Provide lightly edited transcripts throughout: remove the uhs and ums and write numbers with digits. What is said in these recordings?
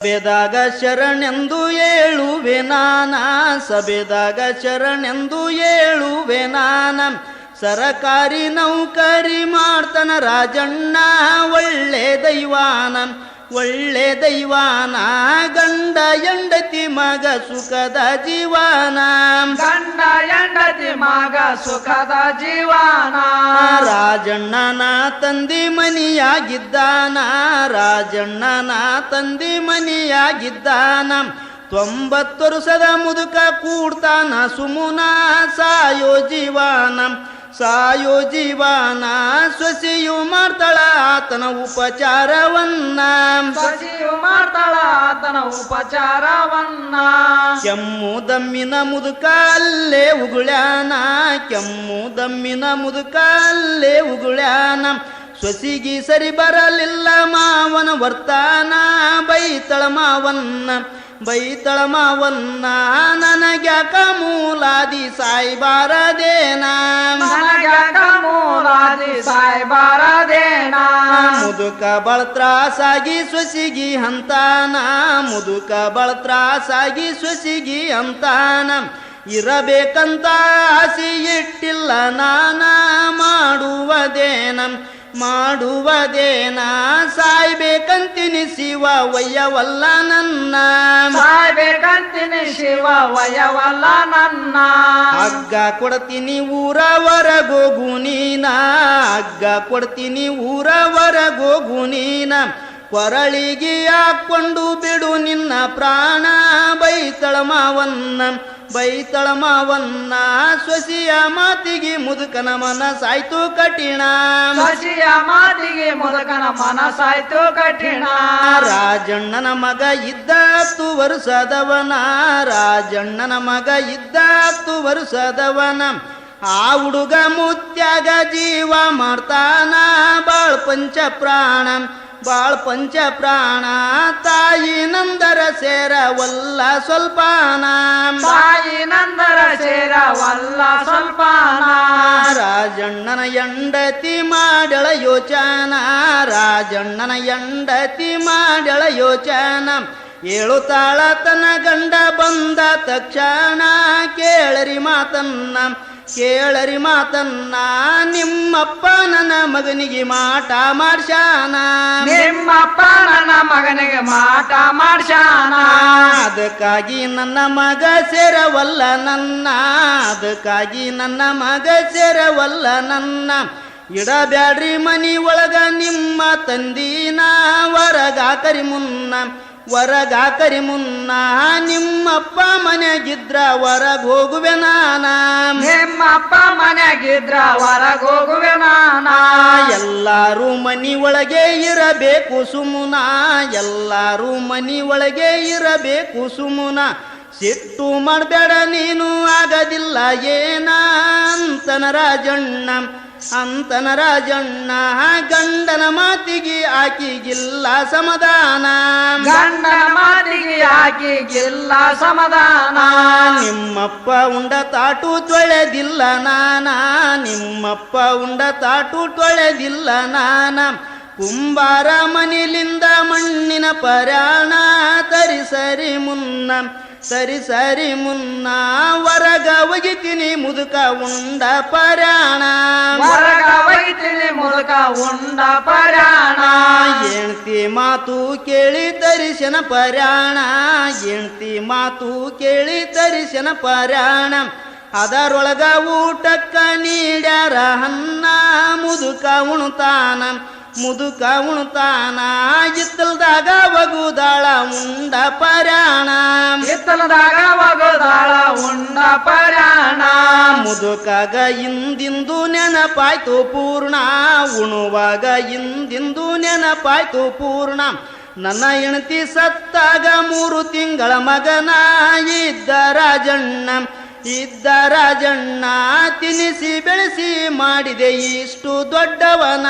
ಸಭೆದಾಗ ಶರಣೆಂದು ಏಳುವೆ ನಾನ, ಸಭೆದಾಗ ಶರಣೆಂದು ಏಳುವೆ ನಾನ. ಸರಕಾರಿ ನೌಕರಿ ಮಾಡ್ತಾನ ರಾಜಣ್ಣ ಒಳ್ಳೆ ದೈವಾನ, ಒಳ್ಳೆ ದೈವಾನ. ಗಂಡ ಹೆಂಡತಿ ಮಗ ಸುಖದ ಜೀವನ, ಗಂಡ ಹೆಂಡತಿ ಮಗ ಸುಖದ ಜೀವನ. ರಾಜಣ್ಣನ ತಂದಿ ಮನಿಯಾಗಿದ್ದಾನ, ರಾಜಣ್ಣನ ತಂದಿ ಮನಿಯಾಗಿದ್ದಾನ. 90 ವರ್ಷದ ಮುದುಕ ಕೂಡ್ತಾನ ಸುಮುನ, ಸಾಯೋ ಜೀವನ, ಸಾಯೋ ಜೀವನ. ಸೊಸೆಯು ಮಾಡ್ತಾಳ ಆತನ ಉಪಚಾರವನ್ನ, ಸೊಸೆಯು ಮಾಡ್ತಾಳ ಆತನ ಉಪಚಾರವನ್ನ. ಕೆಮ್ಮು ದಮ್ಮಿನ ಮುದುಕ ಅಲ್ಲೇ ಉಗುಳ್ಯಾನ, ಕೆಮ್ಮು ದಮ್ಮಿನ ಮುದುಕ ಅಲ್ಲೇ ಉಗುಳ್ಯಾನ. ಸೊಸಿಗಿ ಸರಿ ಬರಲಿಲ್ಲ ಮಾವನ ವರ್ತಾನ, ಬೈತಳ ಮಾವನ್ನ, ಬೈತಳ ಮಾವನ್ನ. ನನಗ್ಯಾಕ ಮೂಲಾದಿ ಸಾಯ್ಬಾರದೇನ, ನನಗ್ಯಾಕ ಮೂಲಾದಿ ಸಾಯ್ಬಾರದೇನ. ಮುದುಕ ಬಾಳ ತ್ರಾಸಾಗಿ ಸೊಸಿಗಿ ಅಂತಾನ, ಮುದುಕ ಬಾಳ ತ್ರಾಸಾಗಿ ಸೊಸಿಗಿ ಅಂತಾನ. ಇರಬೇಕಂತ ಆಸೆ ಇಟ್ಟಿಲ್ಲ ನಾನ, ಮಾಡುವದೇನ, ಮಾಡುವದೇನ. ಸಾಯ್ಬೇಕಂತೀನಿ ಶಿವ ಒಯ್ಯವಲ್ಲ ನನ್ನ, ಸಾಯ್ಬೇಕಂತೀನಿ ಶಿವ ಒಯ್ಯವಲ್ಲ ನನ್ನ. ಹಗ್ಗ ಕೊಡ್ತೀನಿ ಊರವರೆಗೋಗು ನೀನ, ಹಗ್ಗ ಕೊಡ್ತೀನಿ ಊರವರೆಗೋಗು ನೀನ. ಕೊರಳಿಗೆ ಹಾಕೊಂಡು ಬಿಡು ನಿನ್ನ ಪ್ರಾಣ, ಬೈತಳ ಮಾವನ್ನ, ಬೈತಳ ಮಾವನ್ನ. ಸೊಸಿಯ ಮಾತಿಗೆ ಮುದುಕನ ಮನಸಾಯ್ತು ಕಠಿಣ, ಸೊಸೆಯ ಮಾತಿಗೆ ಮುದುಕನ ಮನಸಾಯ್ತು ಕಠಿಣ. ರಾಜಣ್ಣನ ಮಗ ಇದ್ದ 10 ವರ್ಷದವನ, ರಾಜಣ್ಣನ ಮಗ ಇದ್ದ 10 ವರ್ಷದವನ. ಆ ಹುಡುಗ ಮುತ್ಯಾಗ ಜೀವ ಮಾಡ್ತಾನ, ಬಾಳ್ ಪಂಚ ಪ್ರಾಣ, ಬಾಳ್ ಪಂಚ ಪ್ರಾಣ. ತಾಯಿ ನಂದರ ಸೇರವಲ್ಲ ಸ್ವಲ್ಪಾನ, ತಾಯಿ ನಂದರ ಸೇರವಲ್ಲ ಸ್ವಲ್ಪಾನ. ರಾಜಣ್ಣನ ಹೆಂಡತಿ ಮಾಡಳ ಯೋಚನ, ರಾಜಣ್ಣನ ಹೆಂಡತಿ ಮಾಡಳ ಯೋಚನ. 7 ತಾಳ ತನ ಗಂಡ ಬಂದ ತಕ್ಷಣ, ಕೇಳರಿ ಮಾತನ್ನ, ಕೇಳರಿ ಮಾತನ್ನ. ನಿಮ್ಮಪ್ಪ ನನ್ನ ಮಗನಿಗೆ ಮಾಟ ಮಾಡ್ಸ್ಯಾನ, ನಿಮ್ಮಪ್ಪ ನನ್ನ ಮಗನಿಗೆ ಮಾಟ ಮಾಡ್ಸ್ಯಾನ. ಅದಕ್ಕಾಗಿ ನನ್ನ ಮಗ ಸೇರವಲ್ಲ ನನ್ನ, ಅದಕ್ಕಾಗಿ ನನ್ನ ಮಗ ಸೇರವಲ್ಲ ನನ್ನ. ಇಡಬ್ಯಾಡ್ರಿ ಮನಿ ಒಳಗ ನಿಮ್ಮ ತಂದಿನ, ಹೊರಗಾಕರಿ ಮುನ್ನ, ಹೊರಗಾಕರಿ ಮುನ್ನ. ನಿಮ್ಮಪ್ಪ ಮನೆಗಿದ್ರ ಹೊರಗ್ ಹೋಗುವೆ ನಾನ, ನಿಮ್ಮಪ್ಪ ಮನೆಗಿದ್ರ ಹೊರಗ್ ಹೋಗುವೆ ನಾನ. ಎಲ್ಲಾರು ಮನಿ ಒಳಗೆ ಇರಬೇಕು ಸುಮುನ, ಎಲ್ಲಾರು ಮನಿ ಒಳಗೆ ಇರಬೇಕು ಸುಮುನ. ಸಿಟ್ಟು ಮಾಡಬೇಡ ನೀನು ಆಗದಿಲ್ಲ ಏನ ಅಂತನ ರಾಜಣ್ಣ, ಅಂತನ ರಾಜಣ್ಣ. ಗಂಡನ ಮಾತಿಗೆ ಆಕಿಗಿಲ್ಲ ಸಮಾಧಾನ, ಗಂಡನ ಮಾತಿಗೆ ಆಕಿಗಿಲ್ಲ ಸಮಾಧಾನ. ನಿಮ್ಮಪ್ಪ ಉಂಡ ತಾಟು ತೊಳೆದಿಲ್ಲ ನಾನ, ನಿಮ್ಮಪ್ಪ ಉಂಡ ತಾಟು ತೊಳೆದಿಲ್ಲ ನಾನ. ಕುಂಬಾರ ಮನಿಲಿಂದ ಮಣ್ಣಿನ ಪರಾಣ, ತರಿಸರಿ ಮುನ್ನ, ಸರಿ ಮುನ್ನ. ಹೊರಗ ಒಗಿತೀನಿ ಮುದುಕ ಉಂಡ ಪರಾಣ, ಹೊರಗ ಒಗಿತೀನಿ ಮುದುಕ ಉಂಡ ಪರಾಣ. ಹೆಂಡ್ತಿ ಮಾತು ಕೇಳಿ ತರಿಸನ ಪರಾಣ, ಹೆಂಡ್ತಿ ಮಾತು ಕೇಳಿ ತರಿಸನ ಪರಾಣ. ಅದರೊಳಗ ಊಟಕ್ಕ ನೀಡ್ಯಾರ ಅನ್ನ, ಮುದುಕ ಉಣ್ತಾನ, ಮುದುಕ ಉಣ್ತಾನ. ಇತ್ತಲ್ದಾಗ ಒಗುದಾಳ ಉಂಡ ಪರಾಣ, ಇತ್ತಲದಾಗ ಒಗುದಾಳ ಉಂಡ ಪರಾಣ. ಮುದುಕಾಗ ಇಂದಿಂದು ನೆನಪಾಯ್ತು ಪೂರ್ಣ, ಉಣುವಾಗ ಇಂದಿಂದು ನೆನಪಾಯ್ತು ಪೂರ್ಣ. ನನ್ನ ಹೆಂಡತಿ ಸತ್ತಾಗ 3 ತಿಂಗಳ ಮಗನ ಇದ್ದ ರಾಜಣ್ಣ, ಇದ್ದ ರಾಜಣ್ಣ. ತಿನಿಸಿ ಬೆಳೆಸಿ ಮಾಡಿದೆ ಇಷ್ಟು ದೊಡ್ಡವನ,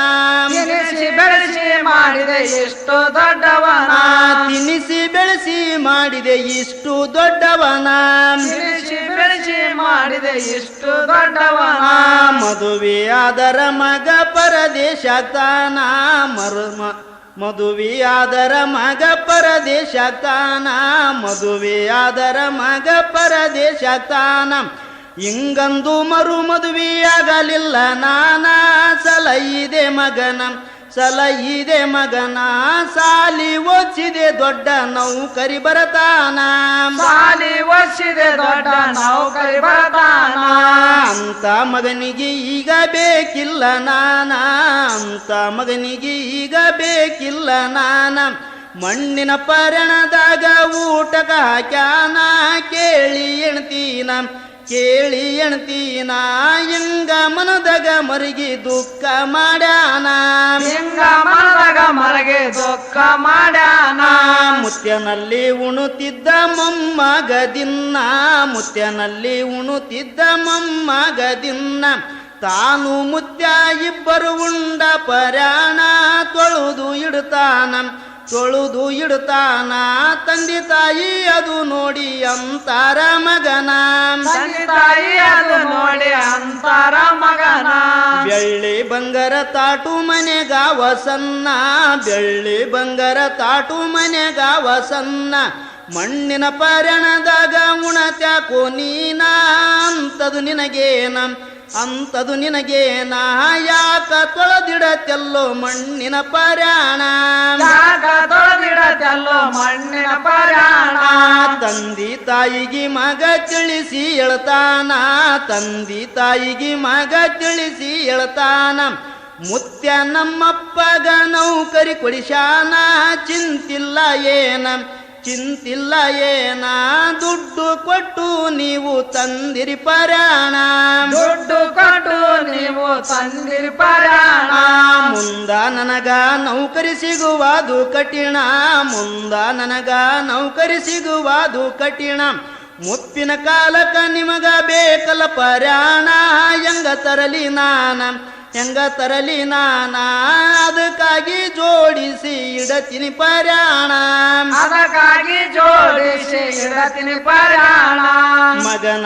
ತಿನಿಸಿ ಬೆಳೆಸಿ ಮಾಡಿದೆ ಇಷ್ಟು ದೊಡ್ಡವನ. ತಿನಿಸಿ ಬೆಳೆಸಿ ಮಾಡಿದೆ ಇಷ್ಟು ದೊಡ್ಡವನ, ತಿನಿಸಿ ಬೆಳೆಸಿ ಮಾಡಿದೆ ಇಷ್ಟು ದೊಡ್ಡವನ. ಮದುವೆ ಆದರ ಮಗ ಪರದೇಶ ತಾನ, ಮದುವೆಯಾದರ ಮಗ ಪರದೇಶಾಗ್ತಾನ ಮದುವೆಯಾದರ ಮಗ ಪರದೇಶಾಗ್ತಾನ ಹಿಂಗಂದು ಮರು ಮದುವೆಯಾಗಲಿಲ್ಲ ನಾನ ಸಲಹಿದೆ ಮಗನ ಸಾಲಿ ಓದಿಸಿದೆ ದೊಡ್ಡ ನೌಕರಿ ಬರತಾನ ಸಾಲಿ ಓದಿಸಿದೆ ದೊಡ್ಡ ನೌಕರಿ ಬರತಾನ ಅಂತ ಮಗನಿಗೆ ಈಗ ಬೇಕಿಲ್ಲ ನಾನ ಅಂತ ಮಗನಿಗೆ ಈಗ ಬೇಕಿಲ್ಲ ನಾನ ಮಣ್ಣಿನ ಪರಣದಾಗ ಊಟಕ ಹಾಕ್ಯಾನ ಕೇಳಿ ಎಣ್ತೀನ ಹಿಂಗ ಮನದಾಗ ಮರಗಿ ದುಃಖ ಮಾಡ್ಯಾನ ಮುತ್ಯನಲ್ಲಿ ಉಣುತ್ತಿದ್ದ ಮೊಮ್ಮಗದಿನ್ನ ತಾನು ಮುತ್ಯ ಇಬ್ಬರು ಉಂಡ ಪರಾಣ ತೊಳುದು ಇಡುತ್ತಾನ ತಂದೆ ತಾಯಿ ಅದು ನೋಡಿ ಅಂತಾರ ಮಗನ ಬೆಳ್ಳಿ ಬಂಗಾರ ತಾಟು ಮನೆಗಾವ ಸನ್ನ ಮಣ್ಣಿನ ಪರಣದಾಗ ಉಣತ್ಯಾಕೋ ನೀನ ಅಂತದು ನಿನಗೇನ ಯಾಕ ತೊಳೆದಿಡತೆಲ್ಲೋ ಮಣ್ಣಿನ ಪರಾಣ ತಂದಿ ತಾಯಿಗೆ ಮಗ ತಿಳಿಸಿ ಹೇಳ್ತಾನ ಮುತ್ಯ ನಮ್ಮಪ್ಪಗ ನೌಕರಿ ಕೊಡಿಶಾನ ಚಿಂತಿಲ್ಲ ಏನ ದುಡ್ಡು ಕೊಟ್ಟು ನೀವು ತಂದಿರಿ ಪರಾಣ ಮುಂದ ನನಗ ನೌಕರಿ ಸಿಗುವುದು ಕಠಿಣ ಮುಪ್ಪಿನ ಕಾಲಕ ನಿಮಗ ಬೇಕಲ್ಲ ಪರಾಣ ಹೆಂಗ ತರಲಿ ನಾನ ಅದಕ್ಕಾಗಿ ಜೋಡಿಸಿ ಇಡತೀನಿ ಪರಾಣ ಮಗನ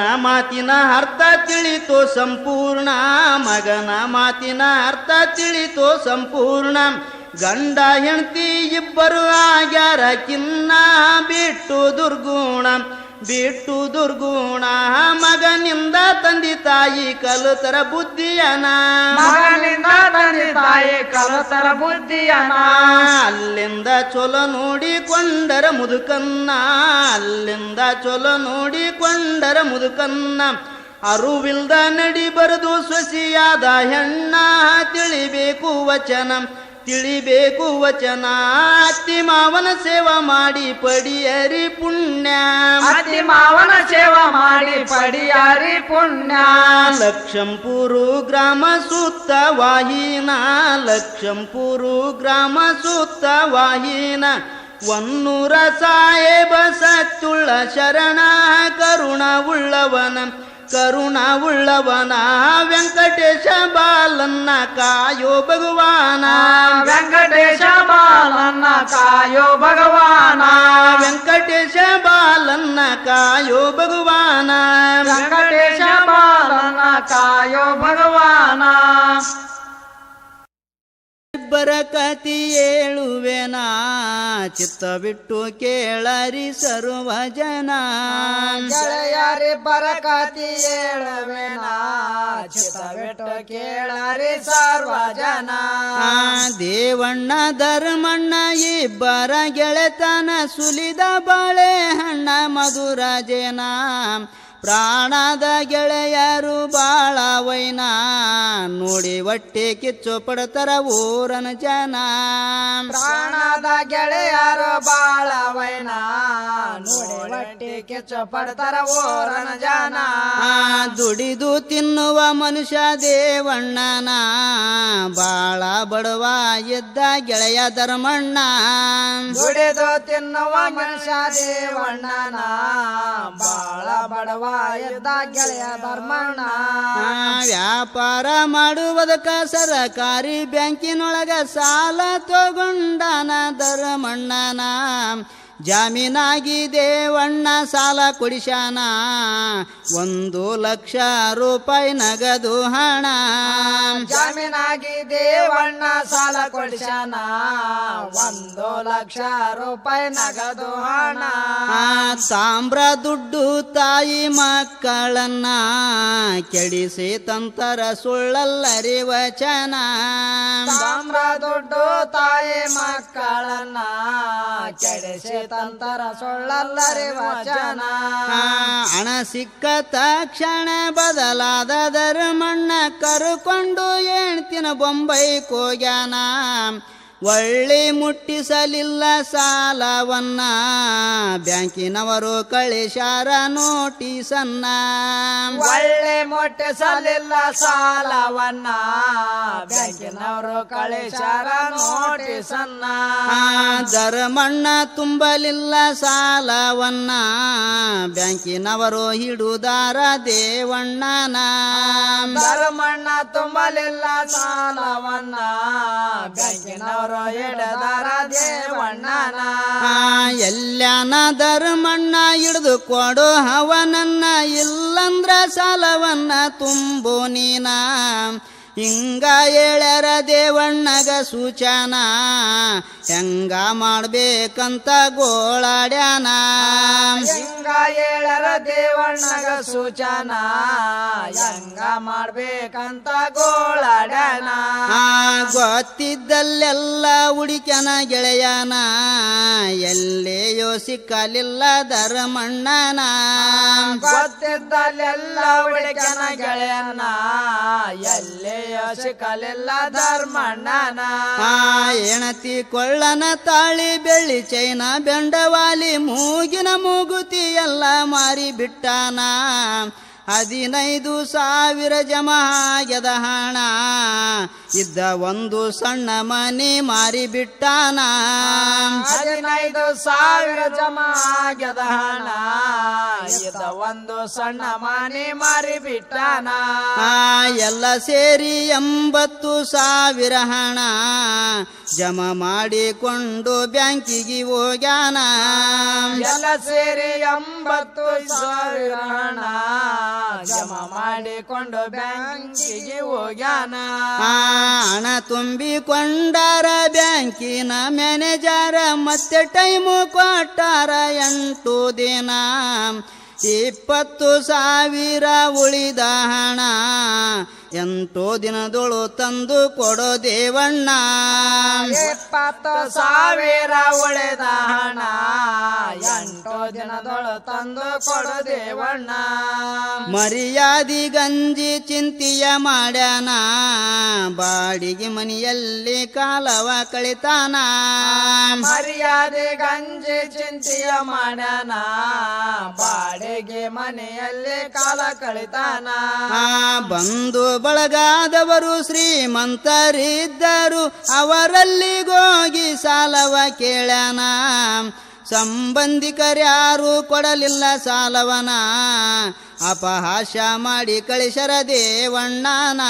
ಮಾತಿನ ಅರ್ಥ ತಿಳಿತೋ ಸಂಪೂರ್ಣ ಗಂಡ ಹೆಂಡತಿ ಇಬ್ಬರು ಆಗ್ಯಾರ ಕಿನ್ನ ಬಿಟ್ಟು ದುರ್ಗುಣ ಮಗನಿಂದ ತಂದೆ ತಾಯಿ ಕಲುತರ ಬುದ್ಧಿಯನ ಅಲ್ಲಿಂದ ಚೊಲೋ ನೋಡಿಕೊಂಡರ ಮುದುಕನ್ನ ಅರುವಿಲ್ದ ನಡಿ ಬರದು ಸೊಸಿಯಾದ ಹೆಣ್ಣ ತಿಳಿಬೇಕು ಅತ್ತಿ ಮಾವನ ಸೇವಾ ಮಾಡಿ ಪಡಿಯರಿ ಪುಣ್ಯ ಲಕ್ಷಂಪುರು ಗ್ರಾಮ ಸುತ್ತ ವಾಹಿನ ಒನ್ನೂರ ಸಾಹೇಬ ಸತ್ತುಳ್ಳ ಶರಣ ಕರುಣವುಳ್ಳವನ ವೆಂಕಟೇಶ ಬಾಲನ್ನ ಕಾಯೋ ಭಗವಾನ ವೆಂಕಟೇಶ ಬಾಲನ್ನ ಕಾಯೋ ಭಗವಾನ ಇಬ್ಬರ ಕತಿ ಹೇಳುವೆನಾ ಚಿತ್ತ ಬಿಟ್ಟು ಕೇಳರಿ ಸರ್ವ ಜನ ಗೆಳೆಯರಿಬ್ಬರ ಕತಿ ಹೇಳುವೆನಾ ಚಿತ್ತ ಬಿಟ್ಟು ಕೇಳರಿ ಸರ್ವ ಜನ ದೇವಣ್ಣ ಧರ್ಮಣ್ಣ ಇಬ್ಬರ ಗೆಳೆತನ ಸುಲಿದ ಬಾಳೆ ಹಣ್ಣ ಮಧುರಾಜೇನ ಪ್ರಾಣದ ಗೆಳೆಯರು ಬಾಳ ವೈನ ನೋಡಿ ಹೊಟ್ಟೆ ಕಿಚ್ಚು ಪಡ್ತಾರ ಊರನ ಜನ ಪ್ರಾಣದ ಗೆಳೆಯರು ಬಾಳ ವೈನ ನೋಡಿ ಹೊಟ್ಟೆ ಕಿಚ್ಚು ಪಡ್ತಾರ ಊರನ ಜನ ದುಡಿದು ತಿನ್ನುವ ಮನುಷ್ಯ ದೇವಣ್ಣನ ಬಾಳ ಬಡವ ಇದ್ದ ಗೆಳೆಯ ಧರ್ಮಣ್ಣ ದುಡಿದು ತಿನ್ನುವ ಮನುಷ್ಯ ದೇವಣ್ಣನ ಬಾಳ ಬಡವ ಇದ್ದ ಗೆಳೆಯ ಧರ್ಮಣ್ಣ ವ್ಯಾಪಾರ ಮಾಡುವುದಕ್ಕ ಸರಕಾರಿ ಬ್ಯಾಂಕಿನೊಳಗ ಸಾಲ ತಗೊಂಡನ ಧರ್ಮಣ್ಣನ ಜಾಮೀನಾಗಿ ದೇವಣ್ಣ ಸಾಲ ಕೊಡಿಸ್ಯಾನ 1,00,000 ರೂಪಾಯಿ ನಗದು ಹಣ ಜಾಮೀನಾಗಿ ದೇವಣ್ಣ ಸಾಲ ಕೊಡಿಸ್ಯಾನ 1,00,000 ರೂಪಾಯಿ ನಗದು ಹಣ ತಾಮ್ರ ದುಡ್ಡು ತಾಯಿ ಮಕ್ಕಳನ್ನ ಕೆಡಿಸಿ ತಂತರ ಸುಳ್ಳಲ್ಲರಿ ವಚನ ತಾಮ್ರ ದುಡ್ಡು ತಾಯಿ ಮಕ್ಕಳನ್ನ ಕೆಡಿಸಿ ತಂತರ ಸುಳ್ಳಲ್ಲರಿ ವಚನ ಹಣ ಸಿಕ್ಕ ತಕ್ಷಣ ಬದಲಾದ ಧರ್ಮಣ್ಣ ಕರುಕೊಂಡು ಹೆಣ್ತಿನ ಬೊಂಬೈಕ್ ಹೋಗ್ಯಾನ ಒಳ್ಳೆ ಮುಟ್ಟಿಸಲಿಲ್ಲ ಸಾಲವನ್ನ ಬ್ಯಾಂಕಿನವರು ಕಳಿಸ್ಯಾರ ನೋಟಿಸನ್ನ ಒಳ್ಳೆ ಮುಟ್ಟಿಸಲಿಲ್ಲ ಸಾಲವನ್ನ ಬ್ಯಾಂಕಿನವರು ಕಳಿಸ್ಯಾರ ನೋಟಿಸನ್ನ ಧರ್ಮಣ್ಣ ತುಂಬಲಿಲ್ಲ ಸಾಲವನ್ನ ಬ್ಯಾಂಕಿನವರು ಹಿಡುದಾರ ದೇವಣ್ಣನ ಧರ್ಮಣ್ಣ ತುಂಬಲಿಲ್ಲ ಸಾಲವನ್ನ ಬ್ಯಾಂಕಿನವರು ಎಡದಾರ ದೇವಣ್ಣನ ಎಲ್ಲನ ಧರ್ಮಣ್ಣ ಹಿಡಿದು ಕೊಡು ಅವನನ್ನ ಇಲ್ಲಂದ್ರ ಸಾಲವನ್ನ ತುಂಬು ನೀನ ಹಿಂಗ ಹೇಳ್ಯಾರ ದೇವಣ್ಣಗ ಸೂಚನ ಹೆಂಗ ಮಾಡ್ಬೇಕಂತ ಗೋಳಾಡ್ಯಾನ ಹಿಂಗ ಹೇಳ್ಯಾರ ದೇವಣ್ಣಗ ಸೂಚನ ಹೆಂಗ ಮಾಡ್ಬೇಕಂತ ಗೋಳಾಡ್ಯಾನ ಗೊತ್ತಿದ್ದಲ್ಲೆಲ್ಲ ಹುಡುಕ್ಯಾನ ಗೆಳೆಯನ ಎಲ್ಲೆಯೋ ಸಿಕ್ಕಲಿಲ್ಲ ಧರ್ಮಣ್ಣನ ಗೊತ್ತಿದ್ದಲ್ಲೆಲ್ಲ ಹುಡುಕ್ಯಾನ ಗೆಳೆಯನ ಎಲ್ಲೇ ಸಿಕ್ಕಲಿಲ್ಲ ಧರ್ಮಣ್ಣನ ಹೆಣತಿ ಕೊಳ್ಳನ ತಾಳಿ ಬೆಳ್ಳಿ ಚೈನ ಬೆಂಡವಾಲಿ ಮೂಗಿನ ಮೂಗುತಿ ಎಲ್ಲ ಮಾರಿ ಬಿಟ್ಟಾನ 15,000 ಜಮಾ ಆಗ್ಯದ ಹಣ ಇದ್ದ ಒಂದು ಸಣ್ಣ ಮನೆ ಮಾರಿ ಬಿಟ್ಟಾನ 15,000 ಜಮಾ ಆಗ್ಯದ ಹಣ ಇದ್ದ ಒಂದು ಸಣ್ಣ ಮನೆ ಮಾರಿ ಬಿಟ್ಟಾನ ಎಲ್ಲ ಸೇರಿ 80,000 ಹಣ ಜಮಾ ಮಾಡಿಕೊಂಡು ಬ್ಯಾಂಕಿಗೆ ಹೋಗ್ಯಾನ ಎಲ್ಲ ಸೇರಿ 80,000 ಹಣ ಜಮಾ ಮಾಡಿಕೊಂಡು ಬ್ಯಾಂಕಿಗೆ ಹೋಗ್ಯಾನ ಹಣ ತುಂಬಿಕೊಂಡಾರ ಬ್ಯಾಂಕಿನ ಮ್ಯಾನೇಜರ ಮತ್ತೆ ಟೈಮು ಕೊಟ್ಟಾರ 8 ದಿನ 20,000 ಉಳಿದ ಹಣ 8 ದಿನದೊಳು ತಂದು ಕೊಡೋ ದೇವಣ್ಣ 20,000 ಉಳಿದ ಹಣ 8 ದಿನದೊಳು ತಂದು ಕೊಡೋ ದೇವಣ್ಣ ಮರ್ಯಾದಿ ಗಂಜಿ ಚಿಂತೆಯ ಮಾಡ್ಯಾನ ಬಾಡಿಗೆ ಮನೆಯಲ್ಲಿ ಕಾಲವ ಕಳಿತಾನ ಮರ್ಯಾದೆ ಗಂಜಿ ಚಿಂತೆಯ ಮಾಡ್ಯಾನ ಬಾಡಿಗೆ ಮನೆಯಲ್ಲಿ ಕಾಲ ಕಳಿತಾನ ಬಂದು ಬಳಗಾದವರು ಶ್ರೀಮಂತರಿದ್ದರು ಅವರಲ್ಲಿಗೋಗಿ ಸಾಲವ ಕೇಳ್ಯಾನ ಸಂಬಂಧಿಕರ್ಯಾರು ಕೊಡಲಿಲ್ಲ ಸಾಲವನ ಅಪಹಾಸ್ಯ ಮಾಡಿ ಕಳಿಸರ ದೇವಣ್ಣನ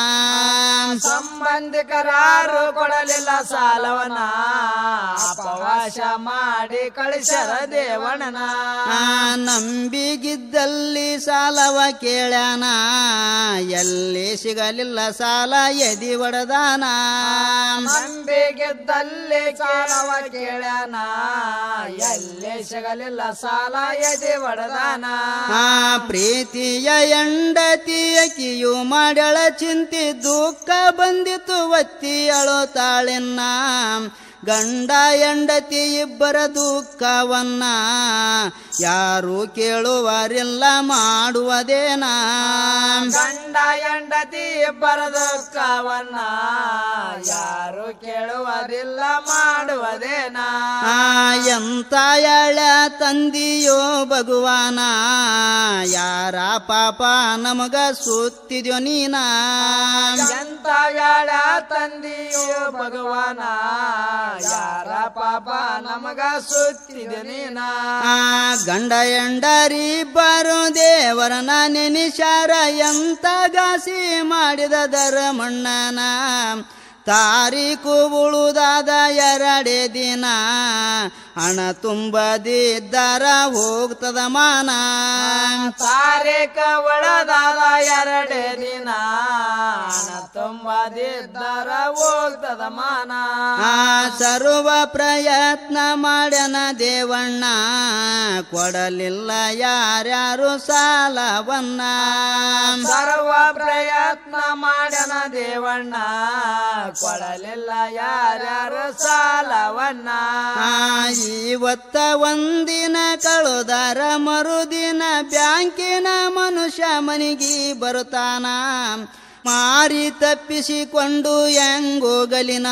ಸಂಬಂಧಿಕರಾರು ಕೊಡಲಿಲ್ಲ ಸಾಲವನ ಅಪವಾಸ ಮಾಡಿ ಕಳಿಸರ ದೇವಣ್ಣನ ನಂಬಿಗಿದ್ದಲ್ಲಿ ಸಾಲವ ಕೇಳ್ಯಾನ ಎಲ್ಲಿ ಸಿಗಲಿಲ್ಲ ಸಾಲ ಎದಿ ಒಡದಾನ ನಂಬಿಗಿದ್ದಲ್ಲಿ ಸಾಲವ ಕೇಳ್ಯಾನ ಎಲ್ಲಿ ಸಿಗಲಿಲ್ಲ ಸಾಲ ಎದಿ ಒಡದಾನ ಪ್ರೀತಿಯ ಎಂಡತಿ ಅಕಿಯು ಮಾಡ್ಯಾಳ ಚಿಂತಿ ದುಃಖ ಬಂದಿತು ಒತ್ತಿ ಅಳುತ್ತಾಳೆನ್ನ ಗಂಡ ಹೆಂಡತಿ ಇಬ್ಬರ ದುಃಖವನ್ನ ಯಾರು ಕೇಳುವರಿಲ್ಲ ಮಾಡುವುದೇನ ಗಂಡ ಹೆಂಡತಿ ಇಬ್ಬರ ದುಃಖವನ್ನ ಯಾರು ಕೇಳುವುದಿಲ್ಲ ಮಾಡುವುದೇನ ಎಂತ ಎಳ ತಂದಿಯೋ ಭಗವಾನ ಯಾರ ಪಾಪ ನಮಗ ಸುತ್ತಿದ್ಯೋ ನೀನ ಎಂತ ಯಾಳ ತಂದಿಯೋ ಭಗವಾನ ಯಾರ ಪಾಪ ನಮಗ ಸುತ್ತಿದೆ ನೀನ ಗಂಡ ಎಂಡರಿ ಬರು ದೇವರನ ನೆನಿಶಾರ ಎಂತ ಗಾಸಿ ಮಾಡಿದ ಧರ್ಮಣ್ಣನ ತಾರೀಕು ಉಳುದಾದ 2 ದಿನ ಹಣ ತುಂಬದಿದ್ದರ ಹೋಗ್ತದ ಮಾನ ತಾರೀಕ ಒಳದಾದ 2 ದಿನ ಹಣ ತುಂಬದಿದ್ದರ ಹೋಗ್ತದ ಮಾನ ಸರ್ವ ಪ್ರಯತ್ನ ಮಾಡ್ಯನ ದೇವಣ್ಣ ಕೊಡಲಿಲ್ಲ ಯಾರ್ಯಾರು ಸಾಲವನ್ನ ಸರ್ವ ಪ್ರಯತ್ನ ಮಾಡ್ಯನ ದೇವಣ್ಣ ಕೊಡಲಿಲ್ಲ ಯಾರ್ಯಾರು ಸಾಲವನ್ನ ಇವತ್ತ ಒಂದಿನ ಕಳುದಾರ ಮರುದಿನ ಬ್ಯಾಂಕಿನ ಮನುಷ್ಯ ಮನಿಗಿ ಬರುತ್ತಾನ ಮಾರಿ ತಪ್ಪಿಸಿಕೊಂಡು ಹೆಂಗೋಗಲಿನ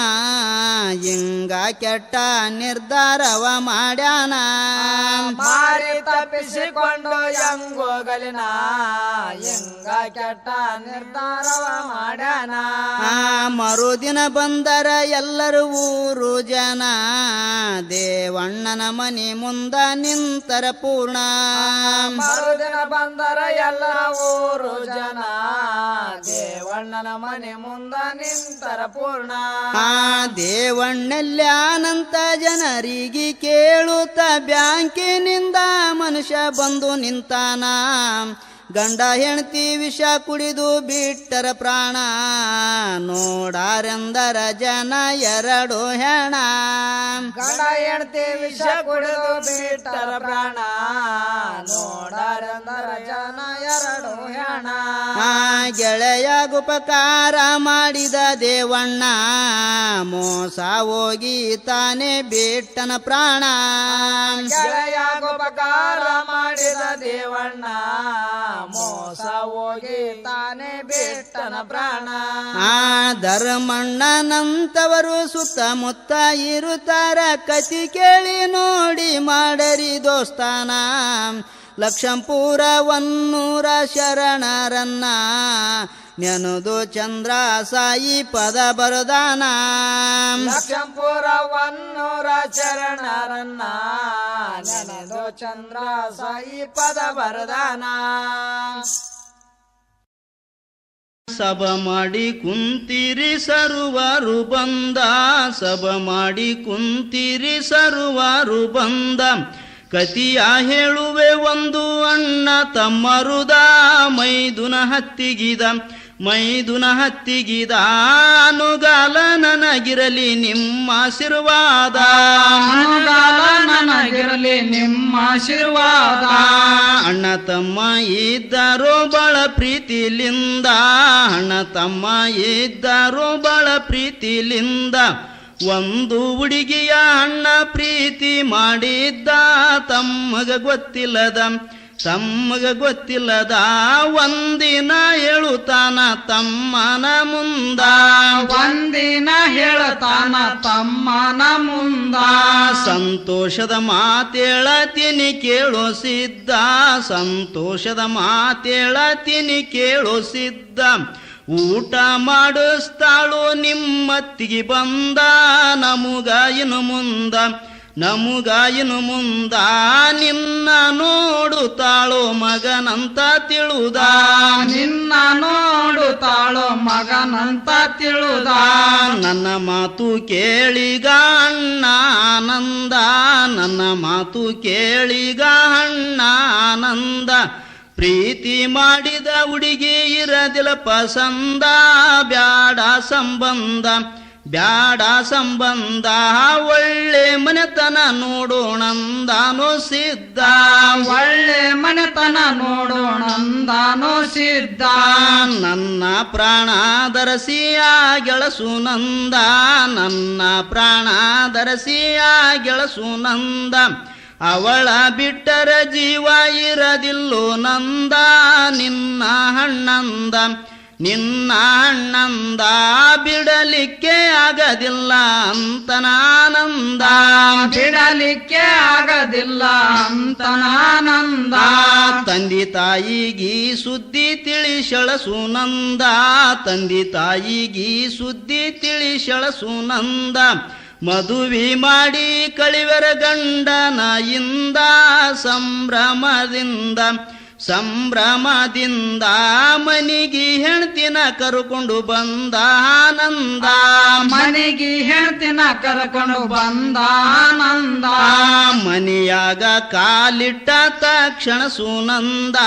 ಹಿಂಗ ಕೆಟ್ಟ ನಿರ್ಧಾರವ ಮಾಡ್ಯಾನ ಮಾರಿ ತಪ್ಪಿಸಿಕೊಂಡು ಹೆಂಗೋಗಲಿನ ಹಿಂಗ ಕೆಟ್ಟ ನಿರ್ಧಾರವ ಮಾಡ್ಯಾನ ಮರುದಿನ ಬಂದರ ಎಲ್ಲರೂ ಊರು ಜನ ದೇವಣ್ಣನ ಮನೆ ಮುಂದ ನಿಂತರ ಪೂರ್ಣ ಮರುದಿನ ಬಂದರ ಎಲ್ಲ ಊರು ಜನ ದೇವಣ್ಣನ ಮನೆ ಮುಂದ ನಿಂತರ ಪೂರ್ಣ ದೇವಣ್ಣಲ್ಯಾನಂತ ಜನರಿಗೆ ಕೇಳುತ್ತ ಬ್ಯಾಂಕಿನಿಂದ ಮನುಷ್ಯ ಬಂದು ನಿಂತಾನ ಗಂಡ ಹೆಂಡತಿ ವಿಷ ಕುಡಿದು ಬಿಟ್ಟರ ಪ್ರಾಣ ನೋಡಾರೆಂದರ ಜನ 2 ಹೆಣ ಗಂಡ ಹೆಂಡತಿ ವಿಷ ಕುಡಿದು ಬಿಟ್ಟರ ಪ್ರಾಣ ನೋಡಾರೆಂದರ ಜನ 2 ಹೆಣ ಗೆಳೆಯಗುಪಕಾರ ಮಾಡಿದ ದೇವಣ್ಣ ಮೋಸ ಹೋಗಿ ತಾನೇ ಬಿಟ್ಟನ ಪ್ರಾಣ ಗೆಳೆಯಗುಪಕಾರ ಮಾಡಿದ ದೇವಣ್ಣ ಮೋಸ ಹೋಗಿ ತಾನೇ ಬಿಟ್ಟನ ಪ್ರಾಣ ಧರ್ಮಣ್ಣನಂತವರು ಸುತ್ತಮುತ್ತ ಇರುತ್ತಾರ ಕತಿ ಕೇಳಿ ನೋಡಿ ಮಾಡರಿ ದೋಸ್ತಾನ ಲಕ್ಷಂಪುರ 100 ಶರಣರನ್ನ ನೆನದು ಚಂದ್ರ ಸಾಯಿ ಪದ ಬರದಾನ ಲಕ್ಷಂಪುರ 100 ಶರಣರನ್ನ ನೆನೆದು ಚಂದ್ರ ಸಾಯಿ ಪದ ಬರದಾನ ಸಭ ಮಾಡಿ ಕುಂತಿರಿ ಸರ್ವರು ಬಂದ ಸಭ ಮಾಡಿ ಕುಂತಿರಿ ಸರ್ವರು ಬಂದ ಕತಿಯ ಹೇಳುವೆ ಒಂದು ಅಣ್ಣ ತಮ್ಮರುದ ಮೈದುನ ಹತ್ತಿಗಿದ ಅನುಗಾಲ ನನಗಿರಲಿ ನಿಮ್ಮ ಆಶೀರ್ವಾದ ನನಗಿರಲಿ ನಿಮ್ಮ ಆಶೀರ್ವಾದ ಅಣ್ಣ ತಮ್ಮ ಇದ್ದಾರೋ ಬಾಳ ಪ್ರೀತಿಲಿಂದ ಅಣ್ಣ ತಮ್ಮ ಇದ್ದಾರೋ ಬಾಳ ಪ್ರೀತಿಲಿಂದ ಒಂದು ಹುಡುಗಿಯ ಅಣ್ಣ ಪ್ರೀತಿ ಮಾಡಿದ್ದ ತಮ್ಮಗ ಗೊತ್ತಿಲ್ಲದ ಒಂದಿನ ಹೇಳುತ್ತಾನ ತಮ್ಮನ ಮುಂದ ಒಂದಿನ ಹೇಳುತ್ತಾನ ತಮ್ಮನ ಮುಂದ ಸಂತೋಷದ ಮಾತೇಳತೀನಿ ಕೇಳೋ ಸಿದ್ಧ ಸಂತೋಷದ ಮಾತೇಳತೀನಿ ಕೇಳೋ ಸಿದ್ಧ ಊಟ ಮಾಡಿಸ್ತಾಳು ನಿಮ್ಮತ್ತಿಗೆ ಬಂದ ನಮಗ ಇನ್ನು ಮುಂದ ನಿನ್ನ ನೋಡುತ್ತಾಳೋ ಮಗನಂತ ತಿಳುದ ನಿನ್ನ ನೋಡುತ್ತಾಳೋ ಮಗನಂತ ತಿಳುದ ನನ್ನ ಮಾತು ಕೇಳಿಗ ಅಣ್ಣ ಆನಂದ ನನ್ನ ಮಾತು ಕೇಳಿಗ ಅಣ್ಣ ಆನಂದ ಪ್ರೀತಿ ಮಾಡಿದ ಹುಡುಗಿ ಇರದಿಲ್ಲ ಪಸಂದ ಬ್ಯಾಡ ಸಂಬಂಧ ಒಳ್ಳೆ ಮನೆತನ ನೋಡೋಣಂದಾನೋ ಸಿದ್ಧ ಒಳ್ಳೆ ಮನೆತನ ನೋಡೋಣಂದಾನೋ ಸಿದ್ಧ ನನ್ನ ಪ್ರಾಣದರಸಿಯ ಗೆಳಸು ನಂದ ನನ್ನ ಪ್ರಾಣದರಸಿಯ ಗೆಳಸು ನಂದ ಅವಳ ಬಿಟ್ಟರ ಜೀವ ಇರದಿಲ್ಲೋ ನಂದ ನಿನ್ನ ಅಣ್ಣಂದ ಬಿಡಲಿಕ್ಕೆ ಆಗದಿಲ್ಲ ಅಂತನಾನಂದ ಬಿಡಲಿಕ್ಕೆ ಆಗದಿಲ್ಲ ಅಂತನಾನಂದ ತಂದೆ ತಾಯಿಗಿ ಸುದ್ದಿ ತಿಳಿಸಳ ಸುನಂದ ತಂದೆ ತಾಯಿಗಿ ಸುದ್ದಿ ತಿಳಿಸಳ ಸುನಂದ ಮದುವೆ ಮಾಡಿ ಕಳಿವರ ಗಂಡನ ಇಂದ ಸಂಭ್ರಮದಿಂದ ಮನಿಗಿ ಹೆಣ್ತಿನ ಕರ್ಕೊಂಡು ಬಂದ ಆನಂದ ಮನೆಗೆ ಹೆಣ್ತಿನ ಕರ್ಕೊಂಡು ಬಂದ ಆನಂದ ಮನೆಯಾಗ ಕಾಲಿಟ್ಟ ತಕ್ಷಣ ಸುನಂದ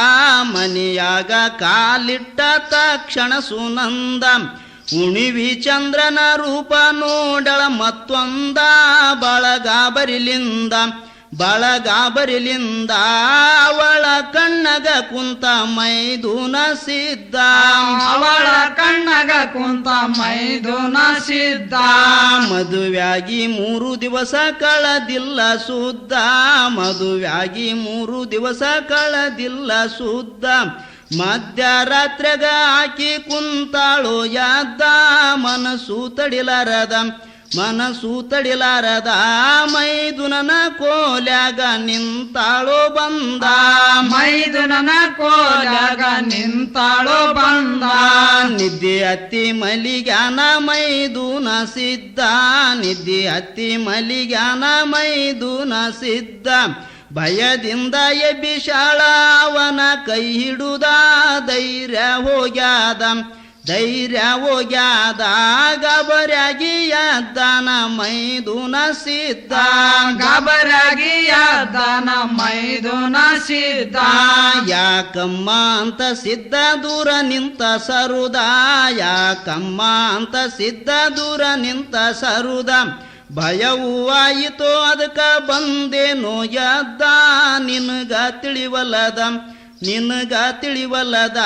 ಮನೆಯಾಗ ಕಾಲಿಟ್ಟ ತಕ್ಷಣ ಸುನಂದ ಉಣಿವಿ ಚಂದ್ರನ ರೂಪ ನೋಡಳ ಮತ್ತೊಂದ ಬಳಗಾಬರಿಲಿಂದ ಅವಳ ಕಣ್ಣಗ ಕುಂತ ಮೈದುನ ಸಿದ್ಧ ಅವಳ ಕಣ್ಣಗ ಕುಂತ ಮೈದುನ ಸಿದ್ಧ ಮದುವೆಯಾಗಿ 3 ದಿವಸ ಕಳೆದಿಲ್ಲ ಶುದ್ಧ ಮದುವೆಯಾಗಿ 3 ದಿವಸ ಕಳೆದಿಲ್ಲ ಶುದ್ಧ ಮಧ್ಯರಾತ್ರಿಗ ಆಕಿ ಕುಂತಾಳು ಯಾದ್ದ ಮನಸ್ಸು ತಡಿಲಾರದ ಮೈದುನನ ಕೋಲ್ಯಾಗ ನಿಂತಾಳೋ ಬಂದ ಮೈದುನನ ಕೋಲ್ಯಾಗ ನಿಂತಾಳೋ ಬಂದ ನಿದ್ದೆ ಹತ್ತಿ ಮಲಿಗ್ಯಾನ ಮೈದುನ ಸಿದ್ಧ ನಿದ್ದೆ ಹತ್ತಿ ಮಲಿಗ್ಯಾನ ಮೈದುನ ಸಿದ್ಧ ಭಯದಿಂದ ಎಬ್ಬಿಸಾಳ ಅವನ ಕೈ ಹಿಡುದ ಧೈರ್ಯ ಹೋಗ್ಯಾದ ಗಬರಾಗಿ ಎದ್ದಾನ ಮೈದುನ ಸಿದ್ಧ ಗಬರಾಗಿ ಎದ್ದಾನ ಮೈದುನ ಸಿದ್ಧ ಯಾಕಮ್ಮ ಅಂತ ಸಿದ್ಧ ದೂರ ನಿಂತ ಸರುದ ಯಾಕಮ್ಮ ಅಂತ ಸಿದ್ಧ ದೂರ ನಿಂತ ಸರುದ ಭಯವೂ ಆಯಿತು ಅದಕ್ಕ ಬಂದೇನೋ ಎದ್ದ ನಿನಗ ತಿಳಿವಲ್ಲದ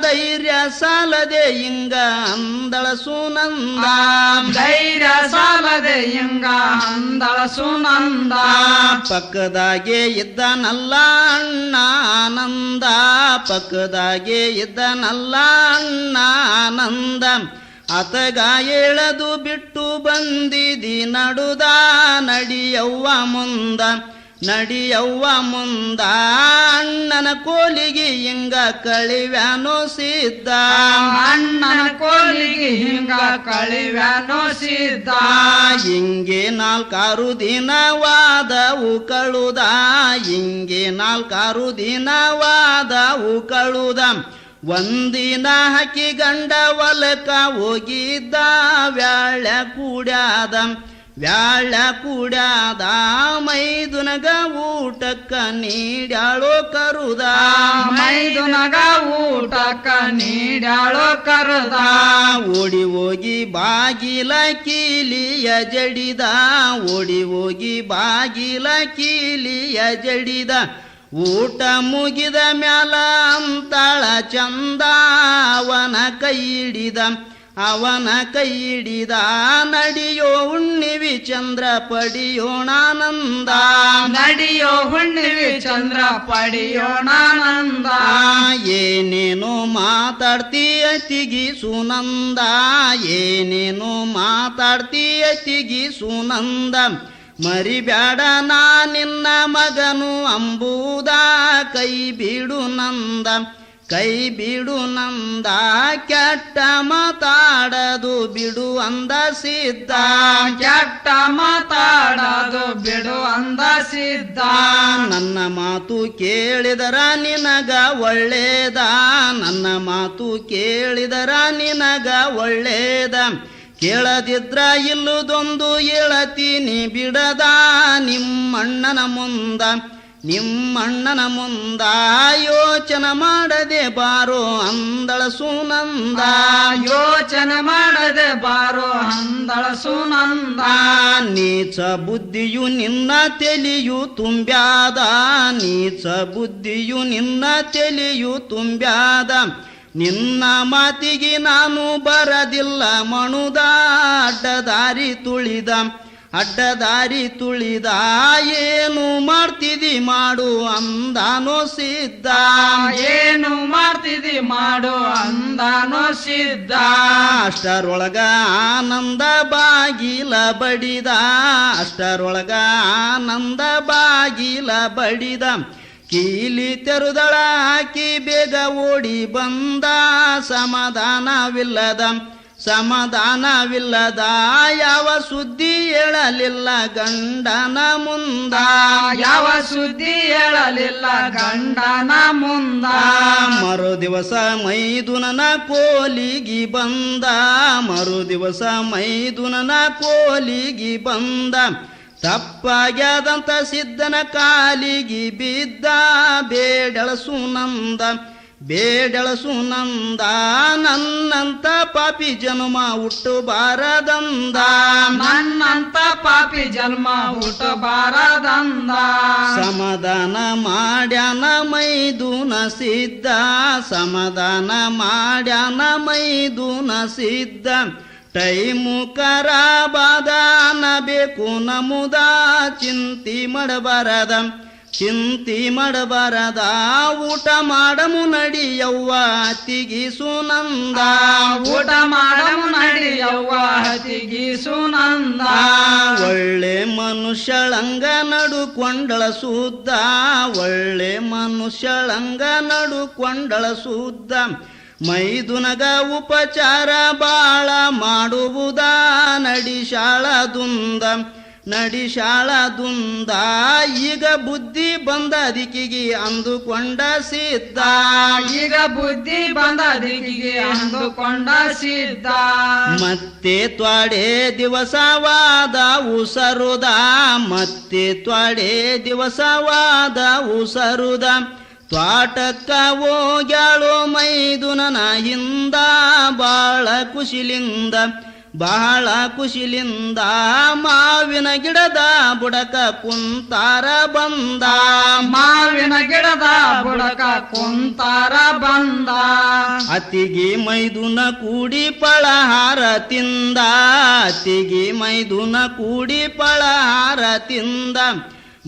ಧೈರ್ಯ ಸಾಲದೆ ಹಿಂಗ ಅಂದಳ ಸುನಂದ ಧೈರ್ಯ ಸಾಲದೆ ಹಿಂಗ ಅಂದಳ ಸುನಂದ ಪಕ್ಕದಾಗೆ ಇದ್ದನಲ್ಲ ಅಣ್ಣ ಆನಂದ ಪಕ್ಕದಾಗೆ ಇದ್ದನಲ್ಲ ಅಣ್ಣ ಆನಂದ ಅತಗ ಎಳೆದು ಬಿಟ್ಟು ಬಂದಿದಿ ನಡುದ ನಡಿಯವ್ವ ಮುಂದ ಅಣ್ಣನ ಕೋಲಿಗೆ ಹಿಂಗ ಕಳಿವ್ಯಾನೋ ಸಿದ್ಧ ಅಣ್ಣನ ಕೋಲಿಗೆ ಹಿಂಗ ಕಳಿವ್ಯಾನೋ ಸಿದ್ಧ ಹಿಂಗೆ 4-6 ದಿನವಾದವು ಕಳುದ ಹಿಂಗೆ 4-6 ದಿನವಾದವು ಕಳುದ ಒಂದಿನ ಹಕ್ಕಿ ಗಂಡ ಹೊಲಕ ಹೋಗಿದ್ದ ವ್ಯಾಳ ಕೂಡ್ಯಾದ ಮೈದುನಗ ಊಟಕ್ಕ ನೀಡ್ಯಾಳೋ ಕರುದ ಮೈದುನಗ ಊಟಕ್ಕ ನೀಡ್ಯಾಳೋ ಕರುದ ಓಡಿ ಹೋಗಿ ಬಾಗಿಲ ಕೀಲಿಯ ಜಡಿದ ಓಡಿ ಹೋಗಿ ಬಾಗಿಲ ಕೀಲಿಯ ಜಡಿದ ಊಟ ಮುಗಿದ ಮ್ಯಾಲ ಅಂತಾಳ ಚಂದ ಅವನ ಕೈ ಹಿಡಿದ ನಡಿಯೋ ಹುಣ್ಣಿವಿ ಚಂದ್ರ ಪಡಿಯೋಣಾನಂದ ನಡಿಯೋ ಹುಣ್ಣಿವಿ ಚಂದ್ರ ಪಡಿಯೋಣಾನಂದ ಏನೇನೋ ಮಾತಾಡ್ತೀಯ ತಿಗಿ ಸುನಂದ ಏನೇನೋ ಮಾತಾಡ್ತೀಯ ತಿಗಿ ಸುನಂದ ಮರಿಬ್ಯಾಡ ನಾ ನಿನ್ನ ಮಗನು ಅಂಬುದ ಕೈ ಬಿಡು ನಂದ ಕೆಟ್ಟ ಮಾತಾಡದು ಬಿಡು ಅಂದ ಸಿದ್ಧ ಕೆಟ್ಟ ಮಾತಾಡದು ಬಿಡು ಅಂದ ಸಿದ್ಧ ನನ್ನ ಮಾತು ಕೇಳಿದರ ನಿನಗ ಒಳ್ಳೇದ ನನ್ನ ಮಾತು ಕೇಳಿದರ ನಿನಗ ಒಳ್ಳೇದ ಕೇಳದಿದ್ರ ಇಲ್ಲುದೊಂದು ಹೇಳತೀನಿ ಬಿಡದ ನಿಮ್ಮಣ್ಣನ ಮುಂದ ಯೋಚನೆ ಮಾಡದೆ ಬಾರೋ ಅಂದಳ ಸುನಂದ ಯೋಚನೆ ಮಾಡದೆ ಬಾರೋ ಅಂದಳ ಸುನಂದ ನೀಚ ಬುದ್ಧಿಯು ನಿನ್ನ ತೆಲಿಯು ತುಂಬ್ಯಾದ ನೀಚ ಬುದ್ಧಿಯು ನಿನ್ನ ತೆಲಿಯು ತುಂಬ್ಯಾದ ನಿನ್ನ ಮಾತಿಗೆ ನಾನು ಬರದಿಲ್ಲ ಮಣುದ ಅಡ್ಡದಾರಿ ತುಳಿದ ಏನು ಮಾಡ್ತಿದಿ ಮಾಡು ಅಂದಾನೋ ಸಿದ್ಧ ಏನು ಮಾಡ್ತಿದಿ ಮಾಡು ಅಂದಾನೋ ಸಿದ್ಧ ಅಷ್ಟರೊಳಗ ಆನಂದ ಬಾಗಿಲ ಬಡಿದ ಕೀಲಿ ತೆರುದಳ ಹಾಕಿ ಬೇಗ ಓಡಿ ಬಂದ ಸಮಾಧಾನವಿಲ್ಲದ ಯಾವ ಸುದ್ದಿ ಹೇಳಲಿಲ್ಲ ಗಂಡನ ಮುಂದ ಯಾವ ಸುದ್ದಿ ಹೇಳಲಿಲ್ಲ ಗಂಡನ ಮುಂದ ಮರು ದಿವಸ ಮೈದುನನ ಕೋಲಿಗಿ ಬಂದ ಮರು ದಿವಸ ಮೈದುನನ ಕೋಲಿಗಿ ಬಂದ ತಪ್ಪಾಗ್ಯಾದಂತ ಸಿದ್ಧನ ಕಾಲಿಗಿ ಬಿದ್ದ ಬೇಡಳಸುನಂದ ನನ್ನಂತ ಪಾಪಿ ಜನ್ಮ ಹುಟ್ಟಬಾರದಂದ ನನ್ನಂತ ಪಾಪಿ ಜನ್ಮ ಹುಟ್ಟಬಾರದಂದ ಸಮಾಧಾನ ಮಾಡ್ಯಾನ ಮೈದುನ ಸಿದ್ಧ ಸಮಾಧಾನ ಮಾಡ್ಯಾನ ಮೈದುನ ಸಿದ್ಧ ಟೈಮು ಖರಾಬಾದ ಅನ್ನಬೇಕು ನಮುದ ಚಿಂತಿ ಮಾಡಬಾರದ ಊಟ ಮಾಡಮು ನಡಿಯವ್ವ ಅತ್ತಿಗಿ ಸುನಂದ ಊಟ ಮಾಡಮು ನಡಿಯವ್ವ ಅತ್ತಿಗಿ ಸುನಂದ ಒಳ್ಳೆ ಮನುಷ್ಯಳಂಗ ನಡುಕೊಂಡಳ ಶುದ್ಧ ಒಳ್ಳೆ ಮನುಷ್ಯಳಂಗ ನಡುಕೊಂಡಳ ಶುದ್ಧ ಮೈದುನಗ ಉಪಚಾರ ಬಾಳ ಮಾಡುವುದ ನಡಿಶಾಳದುಂದ ಈಗ ಬುದ್ಧಿ ಬಂದ ದಿಕ್ಕಿಗೆ ಅಂದುಕೊಂಡ ಸಿದ್ಧ ಈಗ ಬುದ್ಧಿ ಬಂದ ದಿಕ್ಕಿಗೆ ಅಂದುಕೊಂಡ ಸಿದ್ಧ ಮತ್ತೆ ತ್ವಾಡೆ ದಿವಸವಾದ ಉಸರುದ ಮತ್ತೆ ತ್ವಾಡೆ ದಿವಸವಾದ ಉಸರುದ ತ್ವಾಟಕ್ಕ ಹೋಗ್ಯಾಳೋ ಮೈದುನನ ಹಿಂದ ಬಹಳ ಖುಷಿಲಿಂದ ಮಾವಿನ ಗಿಡದ ಬುಡಕ ಕುಂತಾರ ಬಂದ ಮಾವಿನ ಗಿಡದ ಬುಡಕ ಕುಂತಾರ ಬಂದ ಅತ್ತಿಗೆ ಮೈದುನ ಕೂಡಿ ಫಳಹಾರ ತಿಂದ ಅತ್ತಿಗೆ ಮೈದುನ ಕೂಡಿ ಫಳಹಾರ ತಿಂದ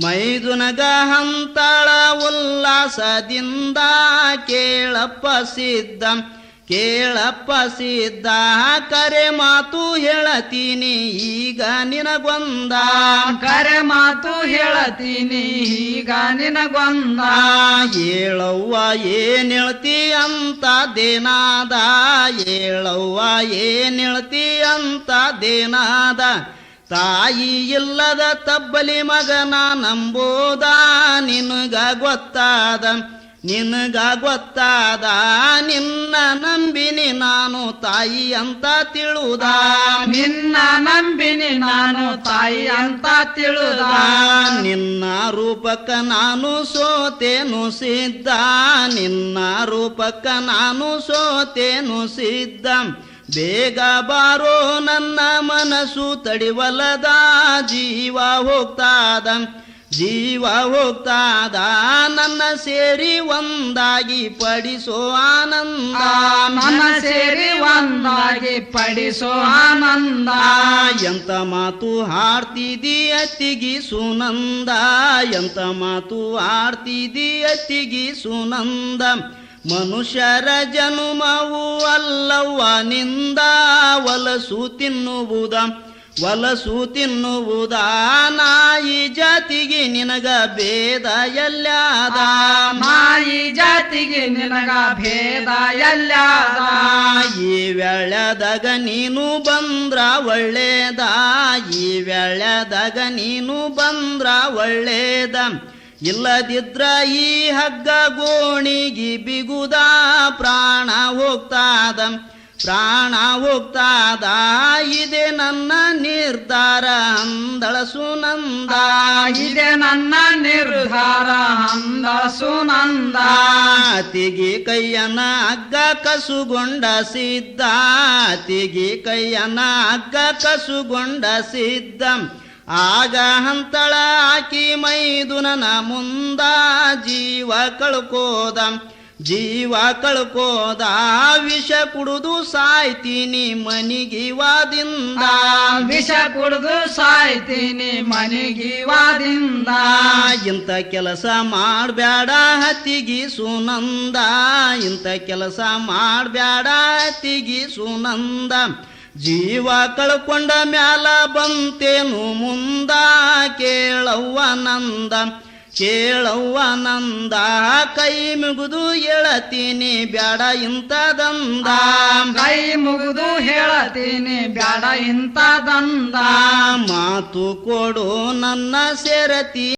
ಮೈದುನಗ ಹಂತಳ ಉಲ್ಲಾಸದಿಂದ ಕೇಳಪ್ಪ ಸಿದ್ಧ ಕರೆ ಮಾತು ಹೇಳತೀನಿ ಈಗ ನಿನಗೊಂದ ಕರೆ ಮಾತು ಹೇಳತೀನಿ ಈಗ ನಿನಗೊಂದ ಹೇಳವ್ವ ಏನ್ ಹೇಳ್ತಿ ಅಂತ ದೇನಾದ ಹೇಳವ್ವ ಏನ್ ಹೇಳ್ತಿ ಅಂತ ದೇನಾದ ತಾಯಿ ಇಲ್ಲದ ತಬ್ಬಲಿ ಮಗನ ನಂಬೋದ ನಿನಗ ಗೊತ್ತಾದ ನಿನ್ನ ನಂಬಿನಿ ನಾನು ತಾಯಿ ಅಂತ ತಿಳುದ ನಿನ್ನ ನಂಬಿನಿ ನಾನು ತಾಯಿ ಅಂತ ತಿಳುದ ನಿನ್ನ ರೂಪಕ್ಕ ನಾನು ಸೋತೇನು ಸಿದ್ಧ ನಿನ್ನ ರೂಪಕ್ಕ ನಾನು ಸೋತೇನು ಸಿದ್ಧ ಬೇಗ ಬಾರೋ ನನ್ನ ಮನಸ್ಸು ತಡಿವಲದ ಜೀವ ಹೋಗ್ತಾದ ನನ್ನ ಸೇರಿ ಒಂದಾಗಿ ಪಡಿಸೋ ಆನಂದ ನನ್ನ ಸೇರಿ ಒಂದಾಗಿ ಪಡಿಸೋ ಆನಂದ ಎಂತ ಮಾತು ಹಾಡ್ತಿದಿ ಅತ್ತಿಗಿ ಸುನಂದ ಎಂತ ಮಾತು ಹಾಡ್ತಿದಿ ಅತ್ತಿಗಿ ಸುನಂದ ಮನುಷ್ಯರ ಜನುಮವು ಅಲ್ಲವ್ವ ನಿಂದ ವಲಸು ತಿನ್ನುವುದ ನಾಯಿ ಜಾತಿಗೆ ನಿನಗ ಭೇದ ಎಲ್ಲಾದ ನಾಯಿ ಜಾತಿಗೆ ನಿನಗ ಭೇದ ಎಲ್ಲಾದ ಈ ವೇಳೆದಾಗ ನೀನು ಬಂದ್ರ ಒಳ್ಳೇದ ಈ ವೇಳೆದಾಗ ನೀನು ಬಂದ್ರ ಒಳ್ಳೇದ ಇಲ್ಲದಿದ್ರ ಈ ಹಗ್ಗ ಗೋಣಿಗಿ ಬಿಗುದ ಪ್ರಾಣ ಹೋಗ್ತಾದ ಇದೆ ನನ್ನ ನಿರ್ಧಾರ ಅಂದಳ ಸುನಂದ ಇದೆ ನನ್ನ ನಿರ್ಧಾರ ಅಂದಳ ಸುನಂದ ಅತಿಗೆ ಕೈಯನ ಹಗ್ಗ ಕಸುಗೊಂಡ ಸಿದ್ಧ ಅತಿಗೆ ಕೈಯನ ಹಗ್ಗ ಕಸುಗೊಂಡ ಸಿದ್ಧ ಆಗ ಹಂತಳ ಆಕಿ ಮೈದುನನ ಮುಂದ ಜೀವ ಕಳ್ಕೋದ ವಿಷ ಕುಡುದು ಸಾಯ್ತೀನಿ ಮನಿಗಿವಾದಿಂದ ವಿಷ ಕುಡುದು ಸಾಯ್ತೀನಿ ಮನಿಗಿವಾದಿಂದ ಇಂಥ ಕೆಲಸ ಮಾಡಬೇಡ ಅತ್ತಿಗಿ ಸುನಂದ ಇಂಥ ಕೆಲಸ ಮಾಡಬೇಡ ಅತ್ತಿಗಿ ಸುನಂದ ಜೀವ ಕಳ್ಕೊಂಡ ಮ್ಯಾಲ ಬಂತೇನು ಮುಂದ ಕೇಳವ್ವ ನಂದ ಕೈ ಮುಗಿದು ಹೇಳತೀನಿ ಬ್ಯಾಡ ಇಂಥದಂದ ಕೈ ಮುಗಿದು ಹೇಳತೀನಿ ಬ್ಯಾಡ ಇಂಥ ದಂದ ಮಾತು ಕೊಡು ನನ್ನ ಸೇರತಿ